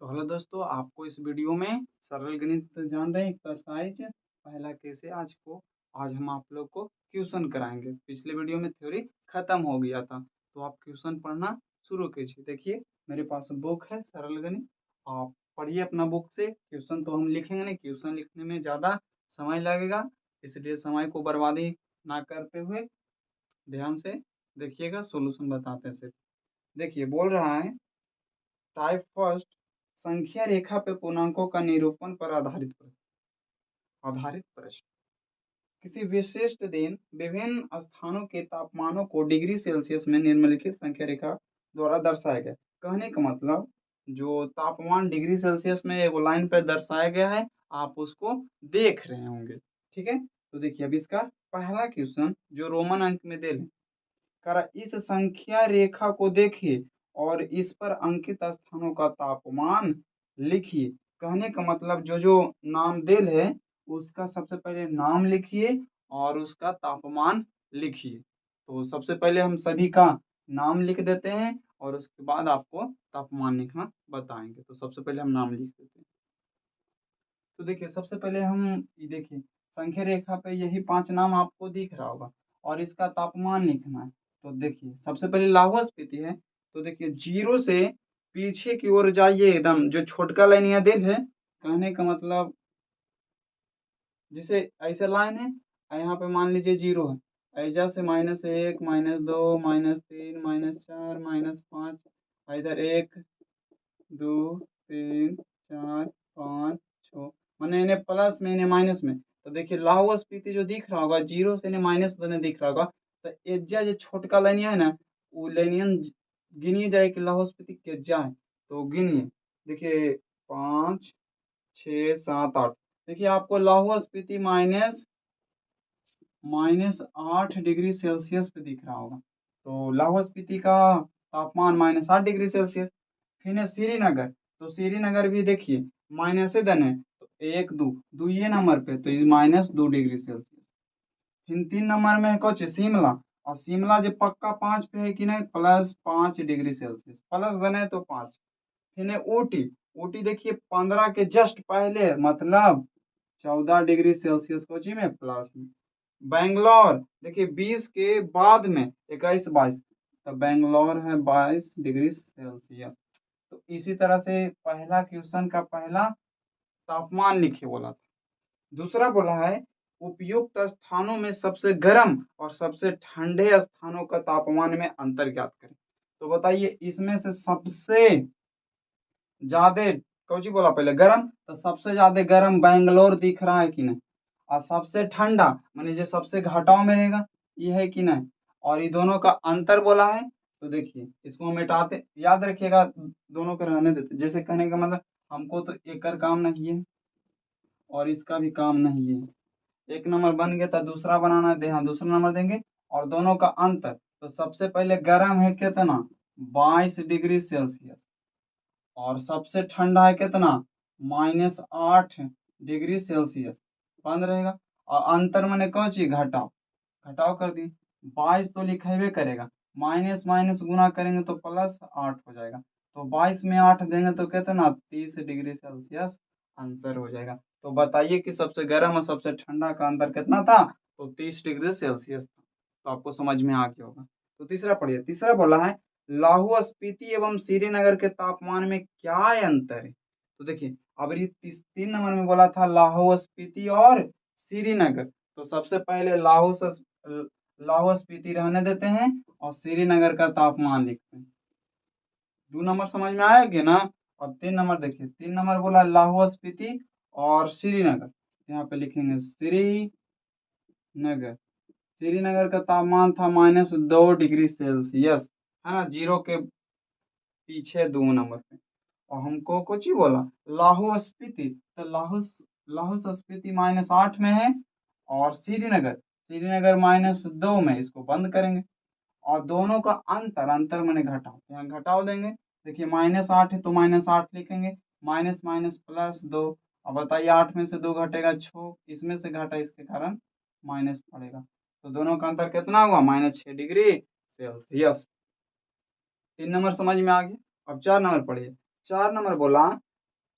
तो हेलो दोस्तों, आपको इस वीडियो में सरल गणित जान रहे हैं एक्सरसाइज पहला कैसे आज हम आप लोग को क्वेश्चन कराएंगे। पिछले वीडियो में थ्योरी खत्म हो गया था, तो आप क्वेश्चन पढ़ना शुरू कीजिए। देखिए मेरे पास बुक है सरल गणित, आप पढ़िए अपना बुक से। क्वेश्चन तो हम लिखेंगे नहीं, क्वेश्चन लिखने में ज़्यादा समय लगेगा, इसलिए समय को बर्बादी ना करते हुए ध्यान से देखिएगा। सोल्यूशन बताते हैं सिर्फ। देखिए बोल रहा है टाइप फर्स्ट, संख्या रेखा पे पूर्णांकों का निरूपण पर आधारित प्रश्न। किसी विशिष्ट दिन विभिन्न स्थानों के तापमानों को डिग्री सेल्सियस में निम्नलिखित संख्या रेखा द्वारा दर्शाया गया। कहने का मतलब जो तापमान डिग्री सेल्सियस में एक लाइन पर दर्शाया गया है, आप उसको देख रहे होंगे। ठीक है, तो देखिए अब इसका पहला क्वेश्चन जो रोमन अंक में दे कर इस संख्या रेखा को देखिए और इस पर अंकित स्थानों का तापमान लिखिए। कहने का मतलब जो जो नाम दिल है उसका सबसे पहले नाम लिखिए और उसका तापमान लिखिए। तो सबसे पहले हम सभी का नाम लिख देते हैं और उसके बाद आपको तापमान लिखना बताएंगे। तो सबसे पहले हम नाम लिख देते हैं। तो देखिए सबसे पहले हम ये देखिए संख्या रेखा पे यही 5 नाम आपको दिख रहा होगा और इसका तापमान लिखना है। तो देखिए सबसे पहले लाहौल स्पीति है, तो देखिए 0 से पीछे की ओर जाइए, एकदम जो छोटका लाइन यहाँ दिल है। कहने का मतलब जैसे ऐसे लाइन है, यहाँ पे मान लीजिए 0 है, ऐजा से -1 -2 -3 -4 -5, इधर 1 2 3 4 5 6, मैंने इन्हें प्लस में इन्हें माइनस में। तो देखिए लाहौल स्पीति जो दिख रहा होगा 0 से इन्हें माइनस देने दिख रहा होगा, तो एज्जा जो छोटका लाइनिया है ना, वो लाइनियन गिनिए जाए कि लाहौल स्पीति केज्जा है। तो गिनिए, देखिए 5 6 7 8। देखिए आपको लाहौल स्पीति -8 डिग्री सेल्सियस पे दिख रहा होगा। तो लाहौल स्पीति का तापमान -8 डिग्री सेल्सियस। फिर है श्रीनगर, तो श्रीनगर भी देखिए माइनस से धन है, तो 1 2 दुइये नंबर पे, तो -2 डिग्री सेल्सियस। फिर 3 नंबर में है कुछ शिमला, और शिमला जो पक्का 5 पे है कि नहीं, +5 डिग्री सेल्सियस, प्लस धन है तो 5। फिर है ऊटी, ऊटी देखिए 15 के जस्ट पहले, मतलब 14 डिग्री सेल्सियस कोची में प्लस में। बैंगलोर देखिए 20 के बाद में 21 22, तो बैंगलोर है 22 डिग्री सेल्सियस। तो इसी तरह से पहला क्वेश्चन का पहला तापमान लिखे बोला था। दूसरा बोला है उपयुक्त स्थानों में सबसे गर्म और सबसे ठंडे स्थानों का तापमान में अंतर ज्ञात करें। तो बताइए इसमें से सबसे ज्यादा कौन सी बोला पहले, गर्म, तो सबसे ज्यादा गर्म बैंगलोर दिख रहा है कि नहीं, और सबसे ठंडा माने जो सबसे घटाव में रहेगा ये है कि नहीं, और ये दोनों का अंतर बोला है। तो देखिए इसको मिटाते, याद रखिएगा दोनों को रहने देते। जैसे कहने का मतलब हमको तो एक कर काम नहीं है और इसका भी काम नहीं है, एक नंबर बन गया तो दूसरा बनाना है, हाँ दूसरा नंबर देंगे। और दोनों का अंतर, तो सबसे पहले गर्म है कितना, 22 डिग्री सेल्सियस, और सबसे ठंडा है कितना, -8 डिग्री सेल्सियस। बंद रहेगा, और अंतर मैंने कौन चीज, घटाव, घटाव कर दी। 22 तो लिखेबे करेगा, माइनस माइनस गुना करेंगे तो +8 हो जाएगा, तो 22 में 8 देंगे तो कितना, 30 डिग्री सेल्सियस आंसर हो जाएगा। तो बताइए कि सबसे गर्म और सबसे ठंडा का अंतर कितना था, तो 30 डिग्री सेल्सियस था। तो आपको समझ में आ गया होगा। तो तीसरा पढ़िए, तीसरा बोला है लाहौल स्पीति एवं श्रीनगर के तापमान में क्या अंतर है। तो देखिए अब ये 3 नंबर में बोला था लाहौल स्पीति और श्रीनगर, तो सबसे पहले लाहौल स्पीति रहने देते हैं और श्रीनगर का तापमान लिखते हैं। 2 नंबर समझ में आएगा ना। और 3 नंबर देखिए, 3 नंबर बोला लाहौल स्पीति और श्रीनगर, यहाँ पे लिखेंगे श्रीनगर। श्रीनगर का तापमान था -2 डिग्री सेल्सियस, है ना, 0 के पीछे 2 नंबर पे। और हमको कुछ ही बोला लाहौल स्पीति, तो लाहौल स्पीति -8 में है, और श्रीनगर श्रीनगर -2 में, इसको बंद करेंगे। और दोनों का अंतर, अंतर मैंने घटाओ, यहाँ घटाओ देंगे। देखिए -8 है तो -8 लिखेंगे, माइनस माइनस +2। अब बताइए 8 में से 2 घटेगा 6, इसमें से घटा इसके कारण माइनस पड़ेगा, तो दोनों का अंतर कितना हुआ, -6 डिग्री सेल्सियस। 3 नंबर समझ में आ गया। अब 4 नंबर पढ़िए। 4 नंबर बोला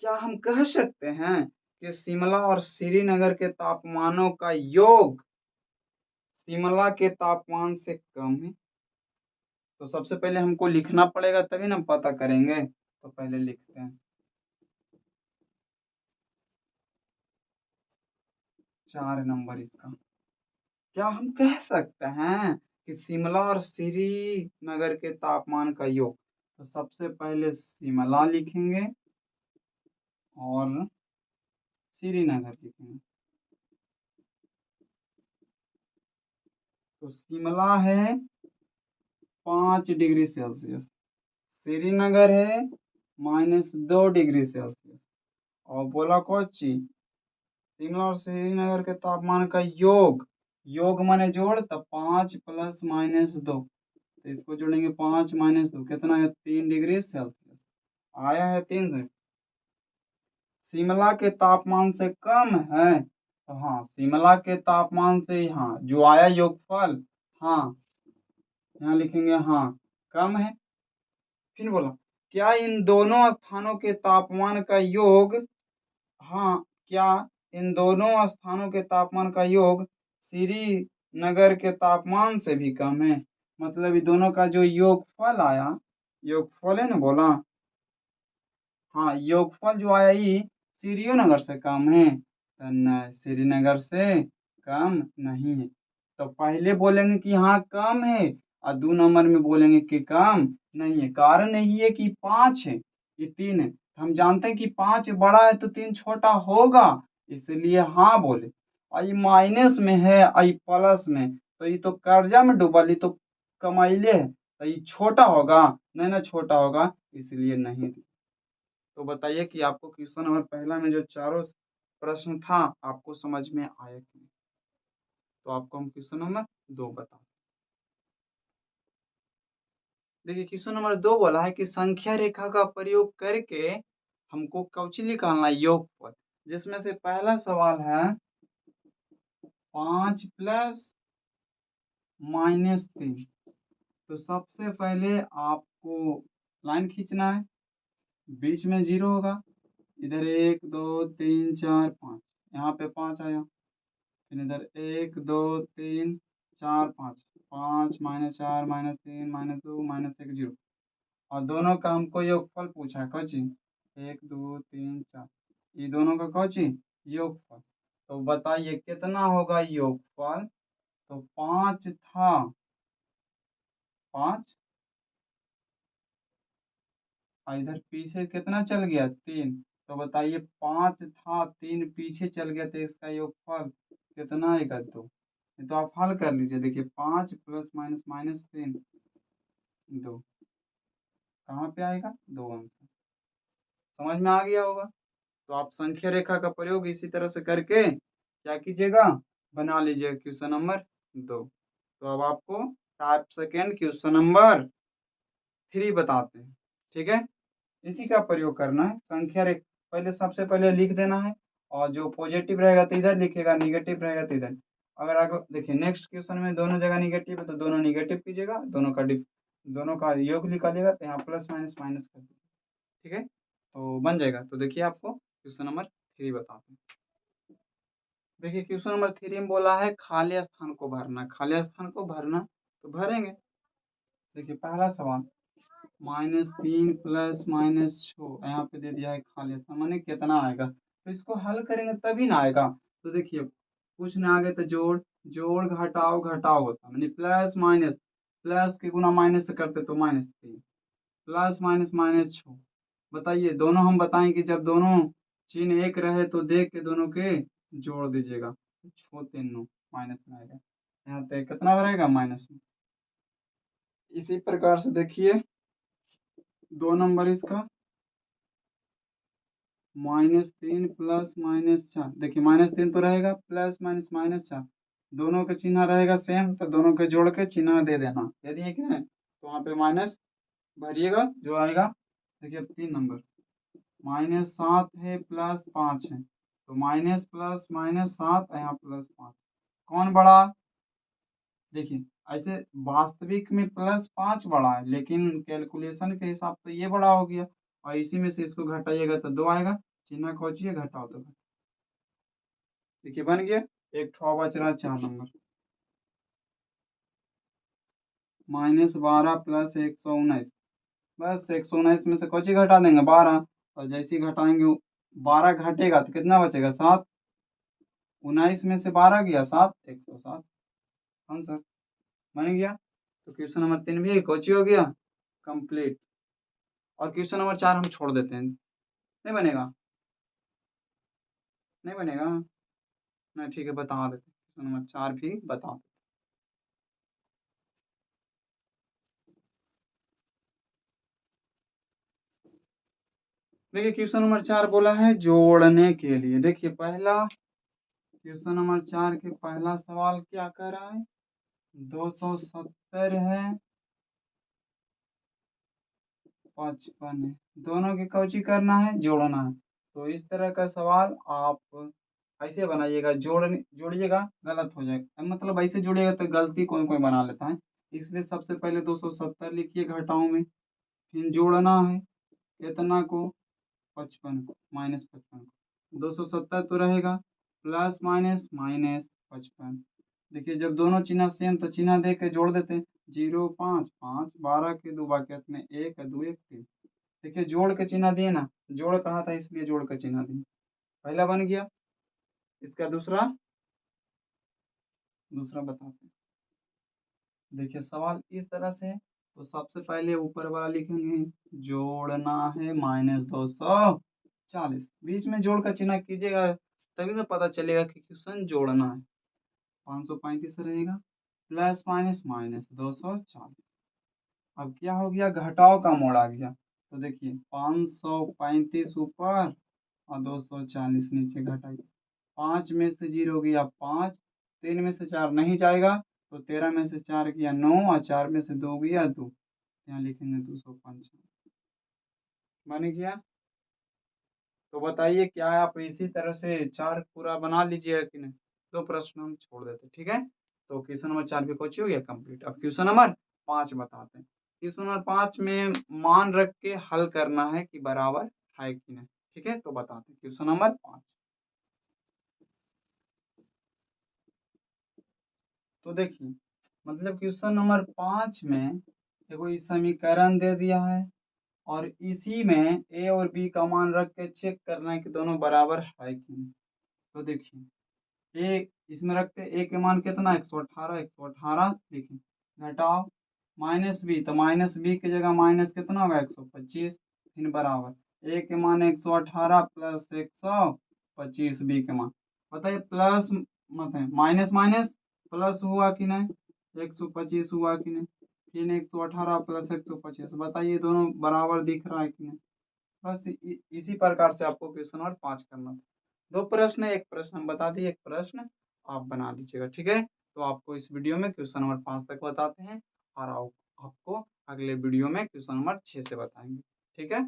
क्या हम कह सकते हैं कि शिमला और श्रीनगर के तापमानों का योग शिमला के तापमान से कम है? तो सबसे पहले हमको लिखना पड़ेगा तभी ना हम पता करेंगे। तो पहले लिखते हैं 4 नंबर इसका। क्या हम कह सकते हैं कि शिमला और श्रीनगर के तापमान का योग? तो सबसे पहले शिमला लिखेंगे और श्रीनगर लिखेंगे। तो शिमला है 5 डिग्री सेल्सियस, श्रीनगर है -2 डिग्री सेल्सियस। और बोला कोची शिमला और श्रीनगर के तापमान का योग, योग माने जोड़, तो 5 + -2, तो इसको जोड़ेंगे 5 - 2 कितना है 3 डिग्री सेल्सियस। आया है 3 से। शिमला के तापमान से कम है, तो हाँ शिमला के तापमान से यहाँ जो आया योगफल, हाँ यहाँ लिखेंगे हाँ कम है। फिर बोला क्या इन दोनों स्थानों के तापमान का योग, हाँ क्या इन दोनों स्थानों के तापमान का योग श्रीनगर के तापमान से भी कम है? मतलब ये दोनों का जो योगफल आया, योगफल है ना बोला, हाँ योगफल जो आया ये श्रीनगर से कम है? तो नहीं, श्रीनगर से कम नहीं है। तो पहले बोलेंगे कि हाँ कम है और 2 नंबर में बोलेंगे कि कम नहीं है। कारण यही है कि 5 है, ये 3 है, तो हम जानते हैं कि 5 बड़ा है तो 3 छोटा होगा, इसलिए हाँ बोले। और ये माइनस में है और ये प्लस में, तो ये तो कर्जा में डूबल, ये तो कमाइले है, तो ये छोटा होगा नहीं ना, छोटा होगा, इसलिए नहीं। तो बताइए कि आपको क्वेश्चन नंबर पहला में जो चारों प्रश्न था आपको समझ में आया कि नहीं? तो आपको हम क्वेश्चन नंबर 2 बता, देखिए क्वेश्चन नंबर 2 बोला है कि संख्या रेखा का प्रयोग करके हमको कौची निकालना है योगफल, जिसमें से पहला सवाल है 5 + -3। तो सबसे पहले आपको लाइन खींचना है, बीच में 0 होगा, इधर 1 2 3 4 5, यहाँ पे 5 आया, फिर इधर 1 2 3 4 5, 5 -4 -3 -2 -1 0। और दोनों का हमको योगफल पूछा है कौची, 1 2 3 4, ये दोनों का कौची योगफल। तो बताइए कितना होगा योगफल? तो 5 था, 5 और इधर पीछे कितना चल गया 3, तो बताइए 5 था 3 पीछे चल गया, तो इसका योगफल कितना आएगा 2। ये तो आप हल कर लीजिए, देखिए 5 + -3 2, कहाँ पे आएगा 2 अंश। समझ में आ गया होगा। तो आप संख्या रेखा का प्रयोग इसी तरह से करके क्या कीजिएगा, बना लीजिएगा क्वेश्चन नंबर 2। तो अब आपको टाइप सेकेंड क्वेश्चन नंबर 3 बताते हैं, ठीक है। इसी का प्रयोग करना है, संख्या रेखा पहले सबसे पहले लिख देना है, और जो पॉजिटिव रहेगा तो इधर लिखेगा, निगेटिव रहेगा तो इधर। अगर आगे देखिए नेक्स्ट क्वेश्चन में दोनों जगह निगेटिव है तो दोनों निगेटिव कीजिएगा, दोनों का योग निकालिएगा, तो यहाँ प्लस माइनस माइनस कर दीजिए, ठीक है, तो बन जाएगा। तो देखिए आपको क्वेश्चन नंबर 3 बताते हैं। देखिए क्वेश्चन नंबर 3 में बोला है खाली स्थान को भरना, खाली स्थान को भरना, तो भरेंगे। देखिए पहला सवाल -3 + -6, यहाँ पे दे दिया है खाली स्थान, माने कितना आएगा, तो इसको हल करेंगे तभी ना आएगा। तो देखिए कुछ ना आगे तो जोड़, जोड़ घटाओ घटाओ होता, माने प्लस माइनस, प्लस के गुना माइनस से करते तो -3 + -6। बताइए दोनों हम बताएं कि जब दोनों चिन्ह एक रहे तो देख के दोनों के जोड़ दीजिएगा, छो 3 9 माइनस में आएगा, यहाँ पे कितना रहेगा माइनस में। इसी प्रकार से देखिए 2 नंबर इसका -3 + -4, देखिए -3 तो रहेगा, प्लस माइनस -4, दोनों का चिन्ह रहेगा सेम, तो दोनों के जोड़ के चिन्ह दे देना, दे दिए कि नहीं, तो वहाँ पे माइनस भरिएगा जो आएगा। देखिए 3 नंबर -7 है +5 है, तो माइनस प्लस -7 यहाँ +5, कौन बड़ा, देखिए ऐसे वास्तविक में +5 बड़ा है, लेकिन कैलकुलेशन के हिसाब से ये बड़ा हो गया, और इसी में से इसको घटाइएगा तो 2 आएगा, चिन्ह खोजिए, घटाओ तो देखिए बन गया। एक ठो बच रहा 4 नंबर, -12 + 119। बस 119 में से कोची घटा देंगे 12, और जैसे ही घटाएंगे 12 घटेगा तो कितना बचेगा 7। 19 में से 12 गया 7, 107 आंसर बन गया। तो क्वेश्चन नंबर 3 भी कोची हो गया कंप्लीट। और क्वेश्चन नंबर 4 हम छोड़ देते हैं, नहीं बनेगा, नहीं बनेगा, नहीं ठीक है बता देते, क्वेश्चन नंबर 4 भी बता देते। देखिए क्वेश्चन नंबर 4 बोला है जोड़ने के लिए। देखिए पहला क्वेश्चन नंबर 4 के पहला सवाल क्या कर रहा है, 270 है, 55 है, दोनों की कौची करना है, जोड़ना है। तो इस तरह का सवाल आप ऐसे बनाइएगा, जोड़िएगा गलत हो जाएगा, मतलब ऐसे जोड़िएगा तो गलती कोई कोई बना लेता है। इसलिए सबसे पहले 270 लिखिए घटाओ में, फिर जोड़ना है कितना को, 55 को, -55 को, 270 तो रहेगा, प्लस माइनस -55। देखिए जब दोनों चिन्ह सेम तो चिन्ह दे के जोड़ देते हैं, 0 5 5, 12 के 2 बाकी में 1 2 1 3। देखिए जोड़ के चिन्ह दिए ना, जोड़ कहा था इसलिए जोड़ का चिन्ह दिए। पहला बन गया, इसका दूसरा दूसरा बताते हैं। देखिए सवाल इस तरह से है, तो सबसे पहले ऊपर वाला लिखेंगे, जोड़ना है -240, बीच में जोड़ का चिन्ह कीजिएगा तभी तो पता चलेगा कि क्वेश्चन जोड़ना है। 535 रहेगा, प्लस माइनस -240। अब क्या हो गया, घटाव का मोड़ आ गया। तो देखिए 535 ऊपर और 240 नीचे, घटाइए। 5 में से 0 गया 5, 3 में से 4 नहीं जाएगा, तो 13 में से 4 गया 9, और 4 में से 2 गया 2, यहाँ लिखेंगे 255 बन गया। तो बताइए क्या आप इसी तरह से 4 पूरा बना लीजिएगा कि नहीं। दो प्रश्न हम छोड़ देते, ठीक है। तो क्वेश्चन नंबर 4 भी कोची हो गया कंप्लीट। अब क्वेश्चन नंबर 5 बताते हैं। क्वेश्चन नंबर 5 में मान रख के हल करना है कि बराबर है कि नहीं, ठीक है। तो बताते हैं क्वेश्चन नंबर 5। तो देखिए मतलब क्वेश्चन नंबर 5 में देखो इस समीकरण दे दिया है, और इसी में ए और बी का मान रख के चेक करना है कि दोनों बराबर है कि नहीं। तो देखिए ए इसमें रखते ए के मान कितना 118, 118 लिखें, घटाओ -b, तो -b की जगह माइनस कितना होगा 125, फिर बराबर ए के मान 118 प्लस 125 बी के मान। बताइए प्लस मत है माइनस माइनस प्लस हुआ कि नहीं, 125 हुआ कि नहीं, फिर 118 प्लस 125, बताइए दोनों बराबर दिख रहा है कि नहीं। बस इसी प्रकार से आपको क्वेश्चन नंबर 5 करना था। दो प्रश्न है, एक प्रश्न हम बता दिए, एक प्रश्न आप बना लीजिएगा, ठीक है। तो आपको इस वीडियो में क्वेश्चन नंबर 5 तक बताते हैं, और आपको अगले वीडियो में क्वेश्चन नंबर 6 से बताएंगे, ठीक है।